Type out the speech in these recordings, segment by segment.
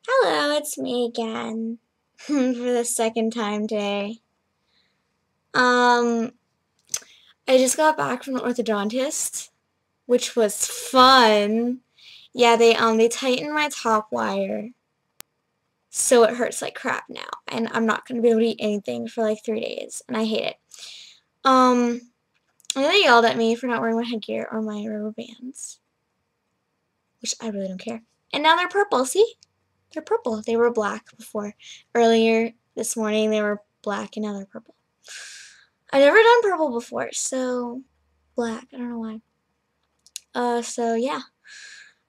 Hello, it's me again for the second time today. Um, I just got back from the orthodontist, which was fun. Yeah, they tightened my top wire, so it hurts like crap now, and I'm not gonna be able to eat anything for like 3 days, and I hate it. Um, and they yelled at me for not wearing my headgear or my rubber bands, which I really don't care. And now they're purple. See? They're purple. They were black before. Earlier this morning they were black and now they're purple. I've never done purple before, so black. I don't know why. So yeah.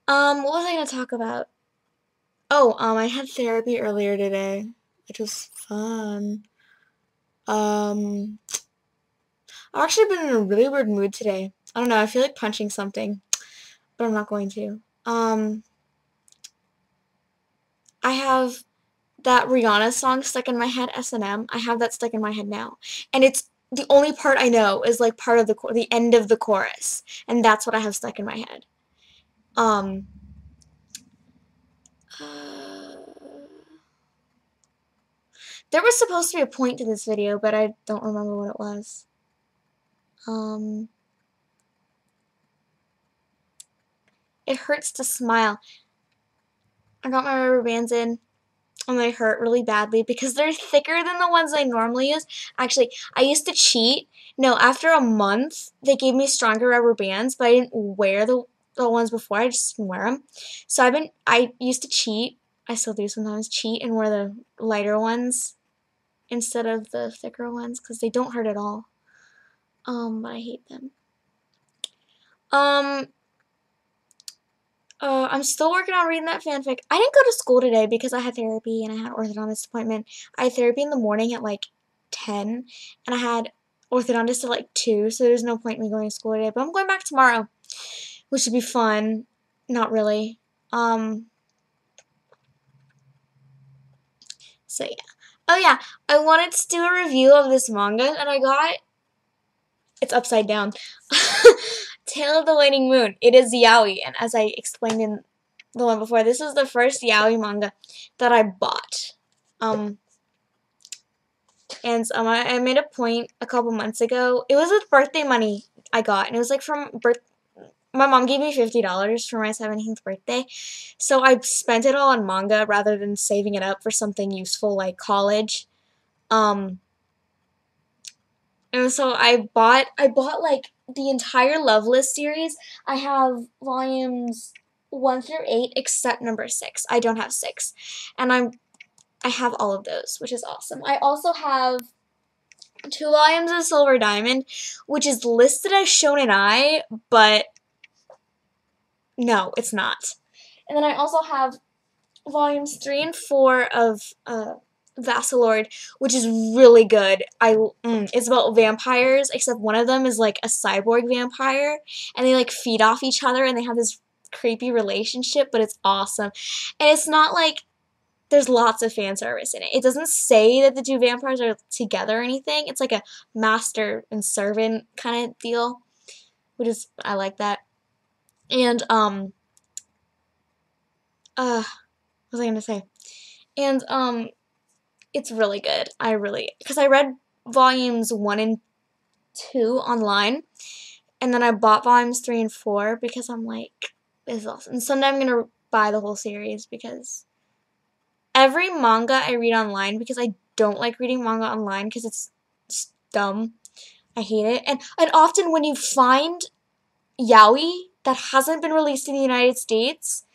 What was I gonna talk about? Oh, I had therapy earlier today, which was fun. Um, I've actually been in a really weird mood today. I don't know, I feel like punching something, but I'm not going to. I have that Rihanna song stuck in my head, S&M. I have that stuck in my head now. And it's the only part I know is like part of the end of the chorus. And that's what I have stuck in my head. Um uh, there was supposed to be a point to this video, but I don't remember what it was. It hurts to smile. I got my rubber bands in. And they hurt really badly because they're thicker than the ones I normally use. Actually, I used to cheat. No, after a month, they gave me stronger rubber bands, but I didn't wear the ones before. I just didn't wear them. So I used to cheat. I still do sometimes cheat and wear the lighter ones instead of the thicker ones because they don't hurt at all. But I hate them. Um, I'm still working on reading that fanfic. I didn't go to school today because I had therapy and I had an orthodontist appointment. I had therapy in the morning at like 10 and I had orthodontist at like 2, so there's no point in me going to school today. But I'm going back tomorrow, which should be fun. Not really. So yeah. Oh yeah, I wanted to do a review of this manga and it's upside down. Tale of the Waning Moon. It is yaoi, and as I explained in the one before, this is the first yaoi manga that I bought. I made a point a couple months ago. It was with birthday money I got, and it was like my mom gave me $50 for my 17th birthday, so I spent it all on manga rather than saving it up for something useful like college. And so I bought like the entire Loveless series. I have volumes 1 through 8 except number 6. I don't have 6. And I have all of those, which is awesome. I also have 2 volumes of Silver Diamond, which is listed as Shonen Ai, but no, it's not. And then I also have volumes 3 and 4 of Vassalord, which is really good. It's about vampires, except one of them is like a cyborg vampire, and they like feed off each other, and they have this creepy relationship, but it's awesome. And it's not like there's lots of fan service in it. It doesn't say that the 2 vampires are together or anything. It's like a master and servant kind of deal, which is, I like that. And what was I gonna say? And it's really good. Because I read volumes 1 and 2 online, and then I bought volumes 3 and 4 because I'm like, this is awesome. And someday I'm gonna buy the whole series because every manga I read online, because I don't like reading manga online because it's dumb. I hate it. And often when you find yaoi that hasn't been released in the United States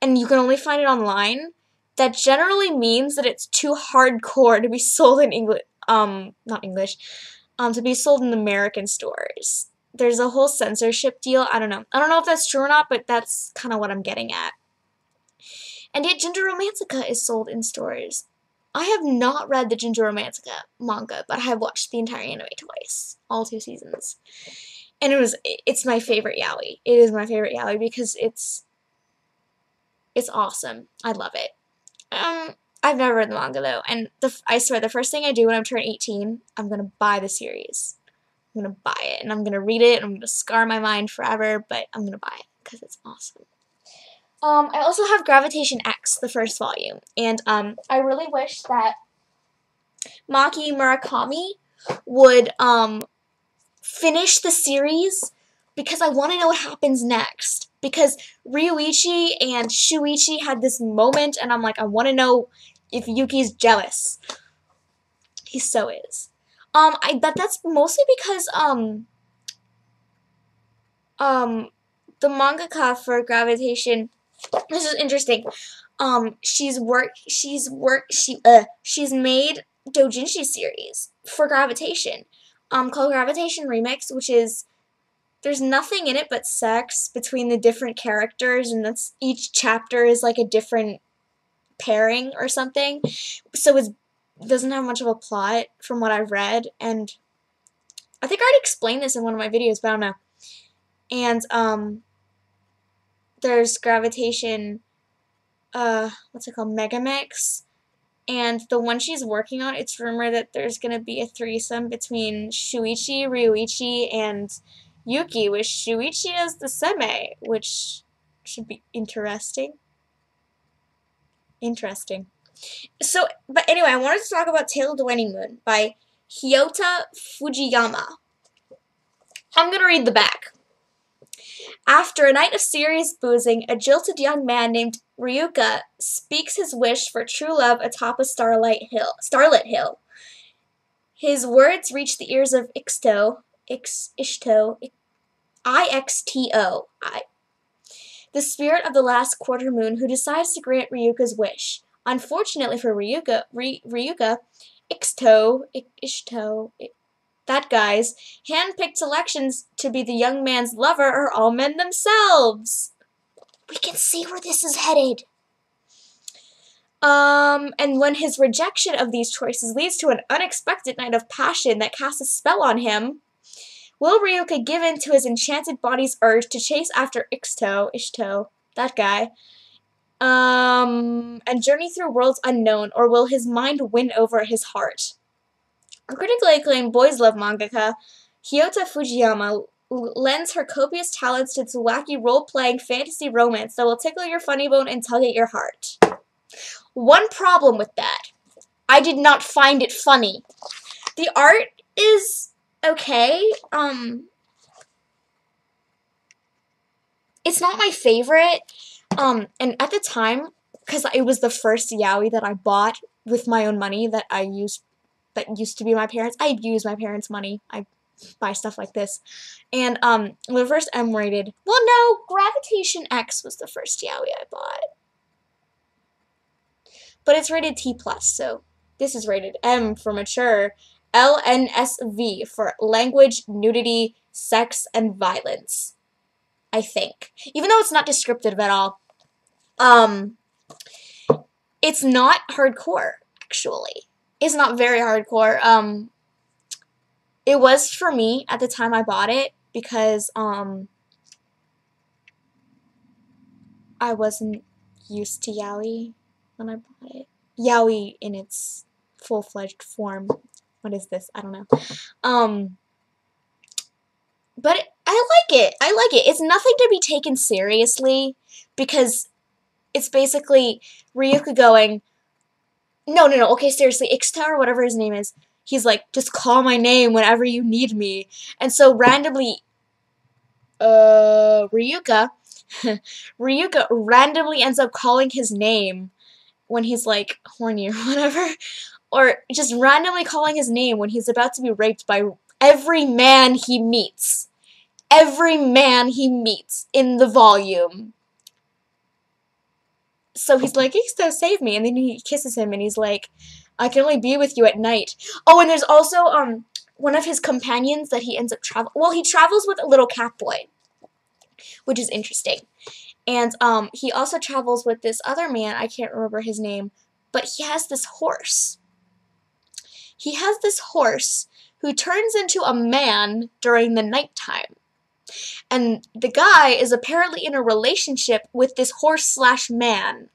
and you can only find it online, that generally means that it's too hardcore to be sold in English, not English, to be sold in American stores. There's a whole censorship deal. I don't know. I don't know if that's true or not, but that's kind of what I'm getting at. And yet Ginger Romantica is sold in stores. I have not read the Ginger Romantica manga, but I have watched the entire anime twice, all 2 seasons. And it's my favorite yaoi. It is my favorite yaoi because it's awesome. I love it. I've never read the manga though, and I swear the first thing I do when I'm turning 18, I'm gonna buy the series. I'm gonna buy it, and I'm gonna read it, and I'm gonna scar my mind forever, but I'm gonna buy it because it's awesome. I also have Gravitation X, the first volume, and I really wish that Maki Murakami would finish the series because I want to know what happens next. Because Ryuichi and Shuichi had this moment, and I'm like, I want to know if Yuki's jealous. He so is. But that's mostly because the mangaka for Gravitation. This is interesting. She's made doujinshi series for Gravitation, called Gravitation Remix, which is, there's nothing in it but sex between the different characters, and that's, each chapter is like a different pairing or something, so it doesn't have much of a plot from what I've read, and I think I already explained this in one of my videos, but I don't know. And there's Gravitation, what's it called, Megamix, and the one she's working on, it's rumored that there's gonna be a threesome between Shuichi, Ryuichi, and Yuki, with Shuichi as the seme, which should be interesting. So, but anyway, I wanted to talk about Tale of the Waning Moon by Hyota Fujiyama. I'm gonna read the back. After a night of serious boozing, a jilted young man named Ryuka speaks his wish for true love atop a starlit hill. His words reach the ears of Ixto Ishto, Ixto, the spirit of the last quarter moon, who decides to grant Ryuka's wish. Unfortunately for Ryuka, Ixto Ishto, that guy's hand-picked selections to be the young man's lover are all men themselves. We can see where this is headed. And when his rejection of these choices leads to an unexpected night of passion that casts a spell on him, will Ryuka give in to his enchanted body's urge to chase after Ishto, that guy, and journey through worlds unknown, or will his mind win over his heart? A critically acclaimed boys' love mangaka, Hyota Fujiyama lends her copious talents to its wacky role-playing fantasy romance that will tickle your funny bone and tug at your heart. One problem with that, I did not find it funny. The art is okay. It's not my favorite. And at the time, because it was the first yaoi that I bought with my own money that used to be my parents'. I use my parents' money. I buy stuff like this. And the first M-rated. Well, no, Gravitation X was the first yaoi I bought. But it's rated T+, so this is rated M for mature, LNSV for language, nudity, sex, and violence. I think. Even though it's not descriptive at all. It's not hardcore, actually. It's not very hardcore. It was for me at the time I bought it because I wasn't used to yaoi when I bought it. Yaoi in its full-fledged form. What is this? I don't know. But I like it. I like it. It's nothing to be taken seriously because it's basically Ryuka going, no, okay, seriously, Ixto or whatever his name is, he's like, just call my name whenever you need me. And so randomly, Ryuka randomly ends up calling his name when he's like horny or whatever. Or just randomly calling his name when he's about to be raped by every man he meets. Every man he meets in the volume. So he's like, Ixto, save me. And then he kisses him and he's like, I can only be with you at night. Oh, and there's also one of his companions that he ends up he travels with a little cat boy, which is interesting. And he also travels with this other man, I can't remember his name, but he has this horse. He has this horse who turns into a man during the nighttime. And the guy is apparently in a relationship with this horse/man.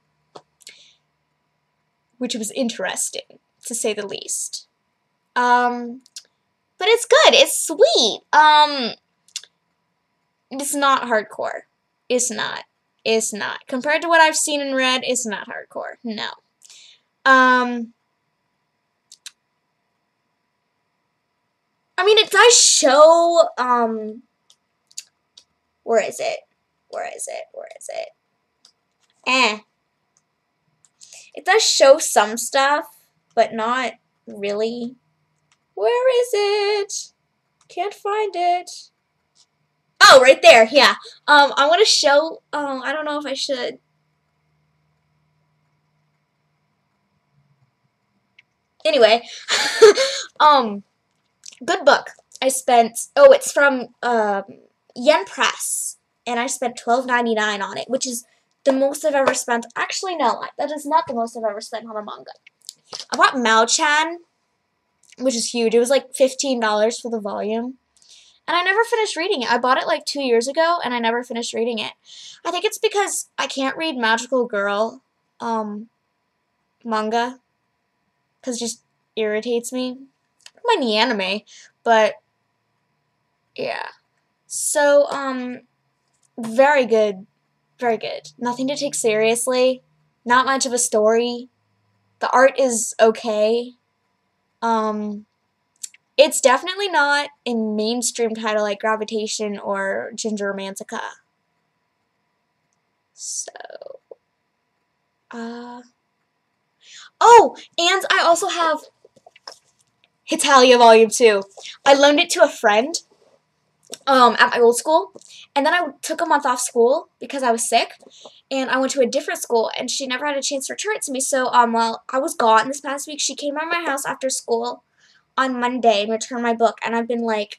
Which was interesting, to say the least. But it's good. It's sweet. It's not hardcore. It's not. It's not. Compared to what I've seen and read, it's not hardcore. No. I mean, it does show, where is it? Where is it? Where is it? It does show some stuff, but not really. Where is it? Can't find it. Oh, right there, yeah. I want to show, I don't know if I should. Anyway, good book. I spent, oh, it's from, Yen Press, and I spent $12.99 on it, which is the most I've ever spent. Actually, no, that is not the most I've ever spent on a manga. I bought Mao-chan, which is huge. It was like $15 for the volume. And I never finished reading it. I bought it like 2 years ago, and I never finished reading it. I think it's because I can't read magical girl manga, because it just irritates me. I don't mind the anime, but yeah. So, very good. Very good. Nothing to take seriously. Not much of a story. The art is okay. It's definitely not a mainstream title like Gravitation or Ginger Romantica. So, oh, and I also have Hetalia Volume 2. I loaned it to a friend, at my old school, and then I took a month off school because I was sick, and I went to a different school, and she never had a chance to return it to me, so, while I was gone this past week, she came by my house after school on Monday and returned my book, and I've been like,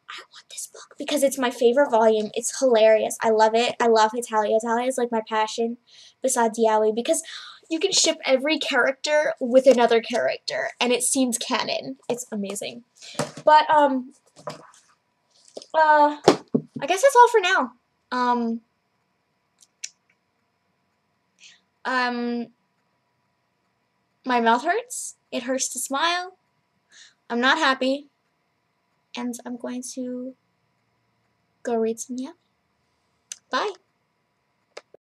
I want this book because it's my favorite volume. It's hilarious. I love it. I love Hetalia. Hetalia is like my passion besides Yaoi because you can ship every character with another character and it seems canon. It's amazing. But, I guess that's all for now. My mouth hurts. It hurts to smile. I'm not happy. And I'm going to go read some yaoi. Bye.